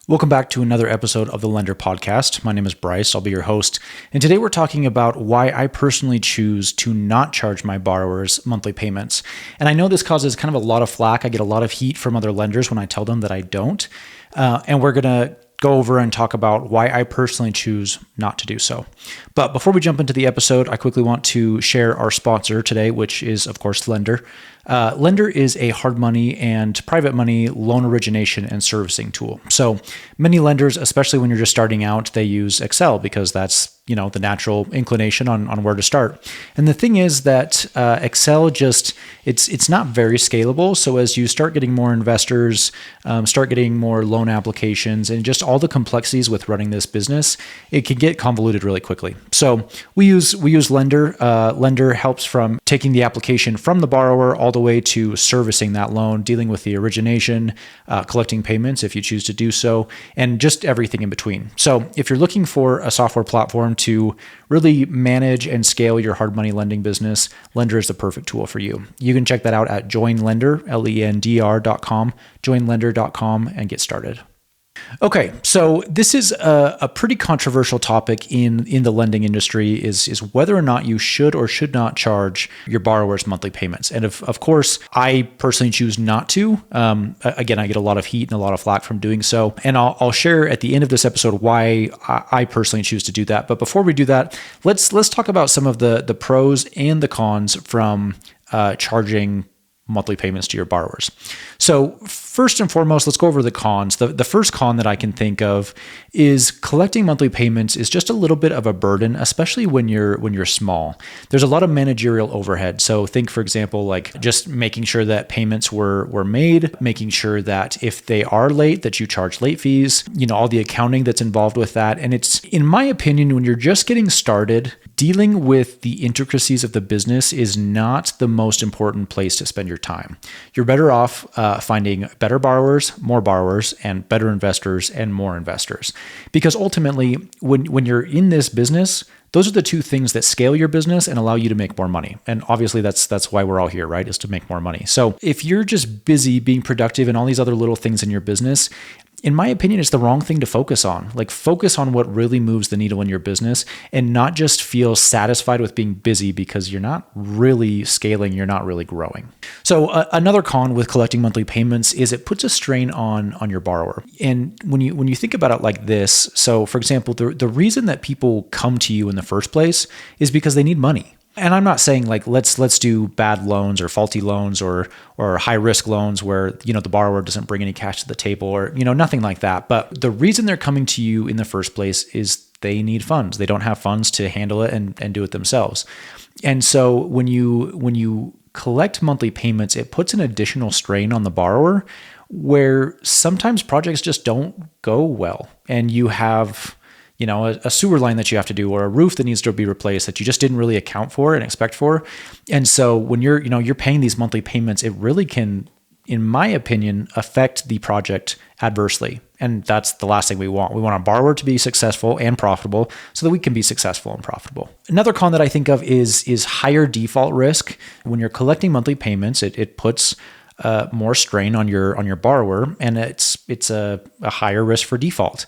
Welcome back to another episode of the Lender Podcast. My name is Bryce. I'll be your host. And today we're talking about why I personally choose to not charge my borrowers monthly payments. And I know this causes kind of a lot of flack. I get a lot of heat from other lenders when I tell them that I don't. And we're going to go over and talk about why I personally choose not to do so. But before we jump into the episode, I quickly want to share our sponsor today, which is, of course, Lender. Lender is a hard money and private money loan origination and servicing tool. So many lenders, especially when you're just starting out, they use Excel because that's the natural inclination on where to start. And the thing is that Excel it's not very scalable. So as you start getting more investors, start getting more loan applications, and just all the complexities with running this business, it can get convoluted really quickly. So we use Lender. Lender helps from taking the application from the borrower all the way to servicing that loan, dealing with the origination, collecting payments if you choose to do so, and just everything in between. So if you're looking for a software platform to really manage and scale your hard money lending business, Lender is the perfect tool for you. You can check that out at joinlender, lendr.com, joinlender.com, and get started. Okay, so this is a pretty controversial topic in the lending industry is whether or not you should or should not charge your borrowers monthly payments. And of course, I personally choose not to. Again, I get a lot of heat and a lot of flack from doing so. And I'll share at the end of this episode why I personally choose to do that. But before we do that, let's talk about some of the pros and the cons from charging monthly payments to your borrowers. So first and foremost, let's go over the cons. The first con that I can think of is collecting monthly payments is just a little bit of a burden, especially when you're small. There's a lot of managerial overhead. So think, for example, like just making sure that payments were made, making sure that if they are late, that you charge late fees, all the accounting that's involved with that. And it's, in my opinion, when you're just getting started, dealing with the intricacies of the business is not the most important place to spend your time. You're better off finding better borrowers, and better investors and more investors. Because ultimately, when you're in this business, those are the two things that scale your business and allow you to make more money. And obviously that's why we're all here, right? Is to make more money. So if you're just busy being productive and all these other little things in your business, in my opinion, it's the wrong thing to focus on. Like, focus on what really moves the needle in your business and not just feel satisfied with being busy because you're not really scaling, you're not really growing. So another con with collecting monthly payments is it puts a strain on your borrower. And when you think about it like this, so for example, the reason that people come to you in the first place is because they need money. And I'm not saying like let's do bad loans or faulty loans or high risk loans where the borrower doesn't bring any cash to the table or nothing like that. But the reason they're coming to you in the first place is they need funds. They don't have funds to handle it and do it themselves. And so when you collect monthly payments, it puts an additional strain on the borrower where sometimes projects just don't go well, and you have a sewer line that you have to do or a roof that needs to be replaced that you just didn't really account for and expect for. And so when you're paying these monthly payments, it really can, in my opinion, affect the project adversely. And that's the last thing we want. We want our borrower to be successful and profitable so that we can be successful and profitable. Another con that I think of is higher default risk. When you're collecting monthly payments, it puts more strain on your borrower, and it's a higher risk for default.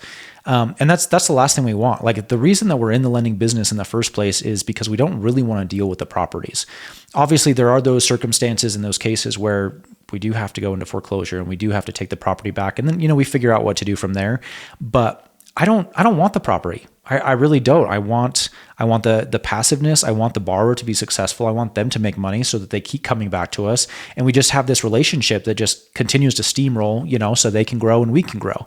And that's the last thing we want. Like, the reason that we're in the lending business in the first place is because we don't really want to deal with the properties. Obviously, there are those circumstances in those cases where we do have to go into foreclosure and we do have to take the property back, and then we figure out what to do from there. But I don't want the property. I really don't. I want the passiveness. I want the borrower to be successful. I want them to make money so that they keep coming back to us. And we just have this relationship that just continues to steamroll, so they can grow and we can grow.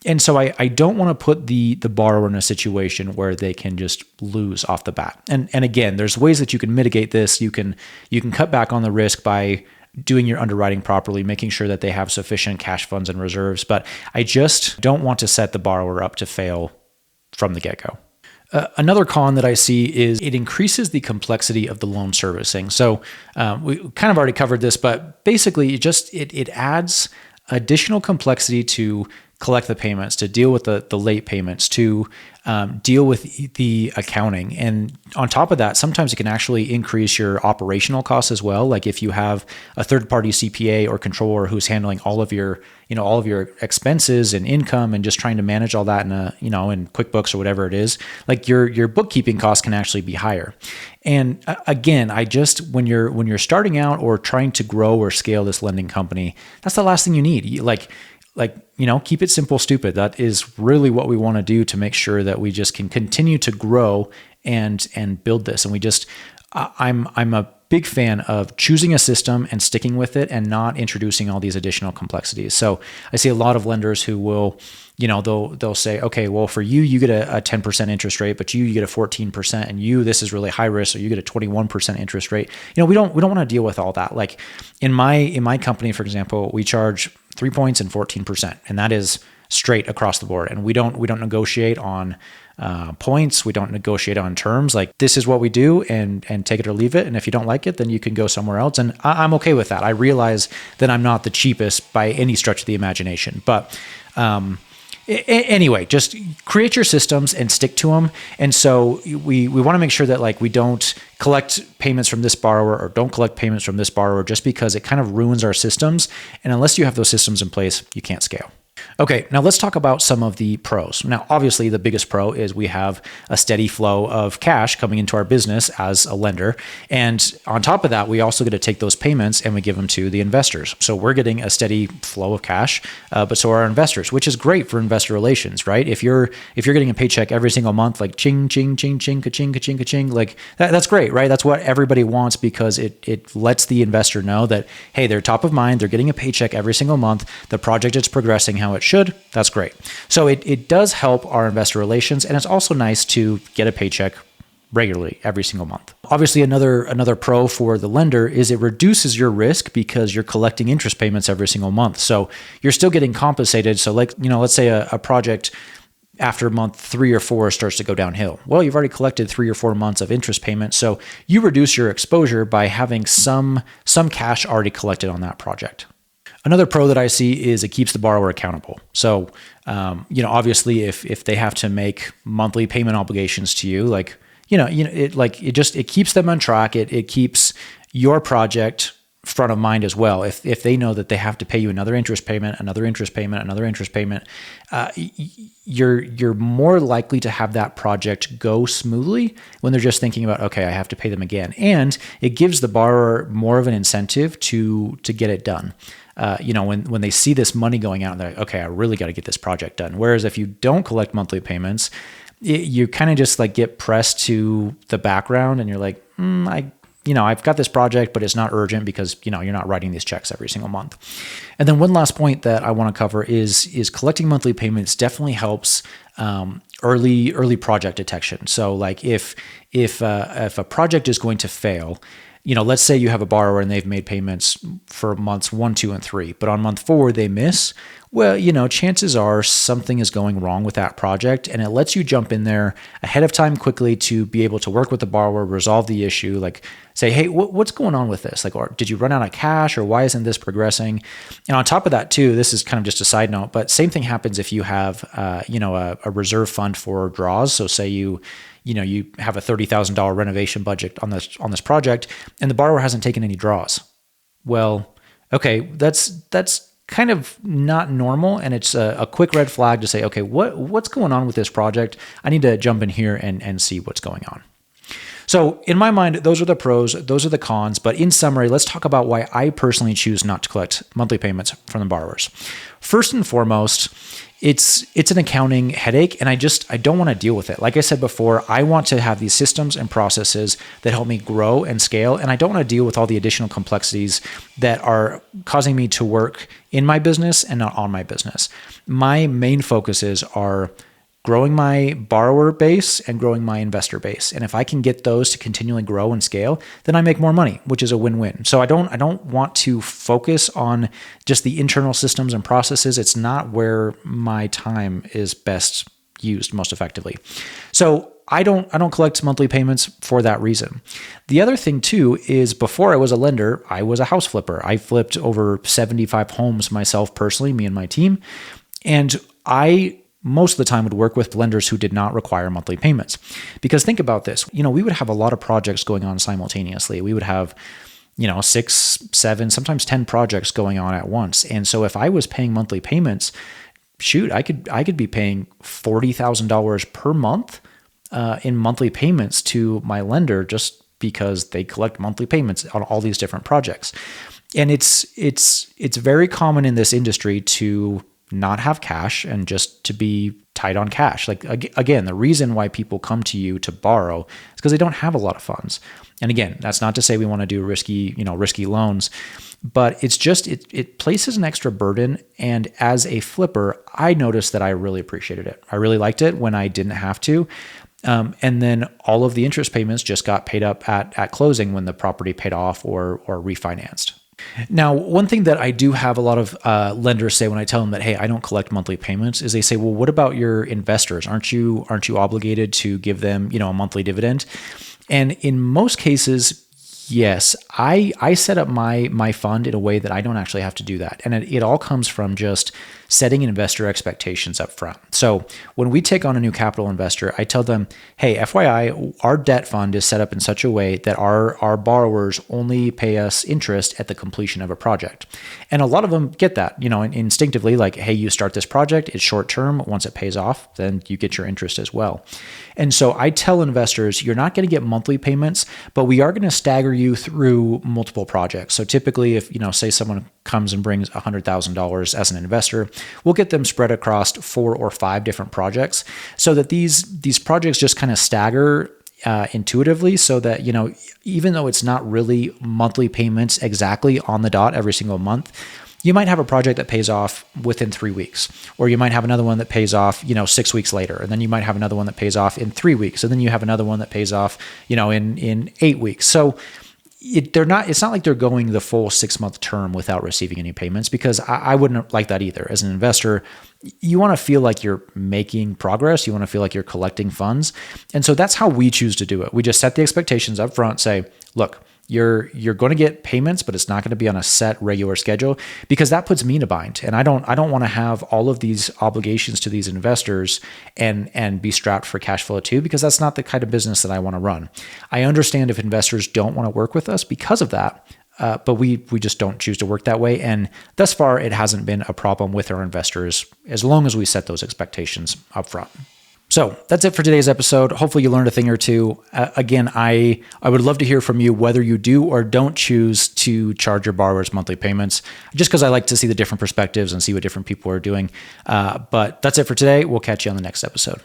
And so I don't want to put the borrower in a situation where they can just lose off the bat. And again, there's ways that you can mitigate this. You can cut back on the risk by doing your underwriting properly, making sure that they have sufficient cash funds and reserves. But I just don't want to set the borrower up to fail from the get-go. Another con that I see is it increases the complexity of the loan servicing. So we kind of already covered this, but basically it adds additional complexity to collect the payments, to deal with the late payments, to deal with the accounting. And on top of that, sometimes it can actually increase your operational costs as well. Like if you have a third-party CPA or controller who's handling all of your expenses and income and just trying to manage all that in in QuickBooks or whatever it is, like your bookkeeping costs can actually be higher. And again, when you're starting out or trying to grow or scale this lending company, that's the last thing you need. Keep it simple, stupid. That is really what we want to do to make sure that we just can continue to grow and build this. And I'm a big fan of choosing a system and sticking with it and not introducing all these additional complexities. So I see a lot of lenders who will, they'll say, okay, well, for you get a 10% interest rate, but you get a 14%, and this is really high risk, so you get a 21% interest rate. We don't want to deal with all that. Like in my company, for example, we charge 3 points and 14%, and that is straight across the board. And we don't negotiate on points. We don't negotiate on terms. Like this is what we do, and take it or leave it. And if you don't like it, then you can go somewhere else. And I'm okay with that. I realize that I'm not the cheapest by any stretch of the imagination, but anyway, just create your systems and stick to them. And so we want to make sure that like we don't collect payments from this borrower or don't collect payments from this borrower just because it kind of ruins our systems. And unless you have those systems in place, you can't scale. Okay, now let's talk about some of the pros. Now, obviously, the biggest pro is we have a steady flow of cash coming into our business as a lender. And on top of that, we also get to take those payments and we give them to the investors. So we're getting a steady flow of cash, but so are our investors, which is great for investor relations, right? If you're getting a paycheck every single month, like ching, ching, ching, ching, ka-ching, ka-ching, ka-ching, like that's great, right? That's what everybody wants because it lets the investor know that, hey, they're top of mind, they're getting a paycheck every single month, the project is progressing how it should. That's great. So it does help our investor relations, and it's also nice to get a paycheck regularly every single month. Obviously, another pro for the lender is it reduces your risk because you're collecting interest payments every single month. So you're still getting compensated. So let's say a project after month 3 or 4 starts to go downhill. Well, you've already collected 3 or 4 months of interest payments. So you reduce your exposure by having some cash already collected on that project. Another pro that I see is it keeps the borrower accountable. So, obviously if they have to make monthly payment obligations to you, it keeps them on track. It keeps your project front of mind as well. If they know that they have to pay you another interest payment, you're more likely to have that project go smoothly when they're just thinking about, okay, I have to pay them again. And it gives the borrower more of an incentive to get it done. When they see this money going out, they're like, okay, I really got to get this project done. Whereas if you don't collect monthly payments, you kind of just like get pressed to the background and you're like, I've got this project, but it's not urgent because, you're not writing these checks every single month. And then one last point that I want to cover is collecting monthly payments definitely helps early project detection. So like if a project is going to fail, let's say you have a borrower and they've made payments for months 1, 2, and 3, but on month 4 they miss. Well, chances are something is going wrong with that project, and it lets you jump in there ahead of time quickly to be able to work with the borrower, resolve the issue, like say, hey, what's going on with this? Like, or did you run out of cash, or why isn't this progressing? And on top of that too, this is kind of just a side note, but same thing happens if you have, a reserve fund for draws. So say you have a $30,000 renovation budget on this project, and the borrower hasn't taken any draws. Well, okay, that's kind of not normal, and it's a quick red flag to say, okay, what's going on with this project? I need to jump in here and see what's going on. So in my mind, those are the pros, those are the cons. But in summary, let's talk about why I personally choose not to collect monthly payments from the borrowers. First and foremost, it's an accounting headache, and I don't want to deal with it. Like I said before, I want to have these systems and processes that help me grow and scale, and I don't want to deal with all the additional complexities that are causing me to work in my business and not on my business. My main focuses are growing my borrower base and growing my investor base. And if I can get those to continually grow and scale, then I make more money, which is a win-win. So I don't want to focus on just the internal systems and processes. It's not where my time is best used most effectively. So I don't collect monthly payments for that reason. The other thing too is before I was a lender, I was a house flipper. I flipped over 75 homes myself personally, me and my team. And I most of the time would work with lenders who did not require monthly payments. Because think about this, we would have a lot of projects going on simultaneously. We would have 6, 7, sometimes 10 projects going on at once. And so if I was paying monthly payments, shoot, I could be paying $40,000 per month in monthly payments to my lender just because they collect monthly payments on all these different projects. And it's very common in this industry to not have cash and just to be tight on cash. Like, again, the reason why people come to you to borrow is because they don't have a lot of funds. And again, that's not to say we want to do risky loans, but it's just, it places an extra burden. And as a flipper, I noticed that I really appreciated it. I really liked it when I didn't have to. And then all of the interest payments just got paid up at closing when the property paid off or refinanced. Now, one thing that I do have a lot of lenders say when I tell them that, hey, I don't collect monthly payments, is they say, well, what about your investors? Aren't you obligated to give them, a monthly dividend? And in most cases, yes, I set up my fund in a way that I don't actually have to do that. And it all comes from just setting investor expectations up front. So when we take on a new capital investor, I tell them, hey, FYI, our debt fund is set up in such a way that our borrowers only pay us interest at the completion of a project. And a lot of them get that, instinctively, like, hey, you start this project, it's short term. Once it pays off, then you get your interest as well. And so I tell investors, you're not going to get monthly payments, but we are going to stagger you through multiple projects. So typically, if, say someone comes and brings $100,000 as an investor, we'll get them spread across 4 or 5 different projects so that these projects just kind of stagger intuitively, so that, even though it's not really monthly payments exactly on the dot every single month, you might have a project that pays off within 3 weeks, or you might have another one that pays off, 6 weeks later. And then you might have another one that pays off in 3 weeks. And then you have another one that pays off, in 8 weeks. So it's not like they're going the full 6-month term without receiving any payments, because I wouldn't like that either. As an investor, you want to feel like you're making progress. You want to feel like you're collecting funds. And so that's how we choose to do it. We just set the expectations up front, say, look, you're going to get payments, but it's not going to be on a set regular schedule, because that puts me in a bind. And I don't want to have all of these obligations to these investors and be strapped for cash flow too, because that's not the kind of business that I want to run. I understand if investors don't want to work with us because of that, but we just don't choose to work that way. And thus far, it hasn't been a problem with our investors as long as we set those expectations up front. So that's it for today's episode. Hopefully you learned a thing or two. Again, I would love to hear from you whether you do or don't choose to charge your borrowers monthly payments, just because I like to see the different perspectives and see what different people are doing. But that's it for today. We'll catch you on the next episode.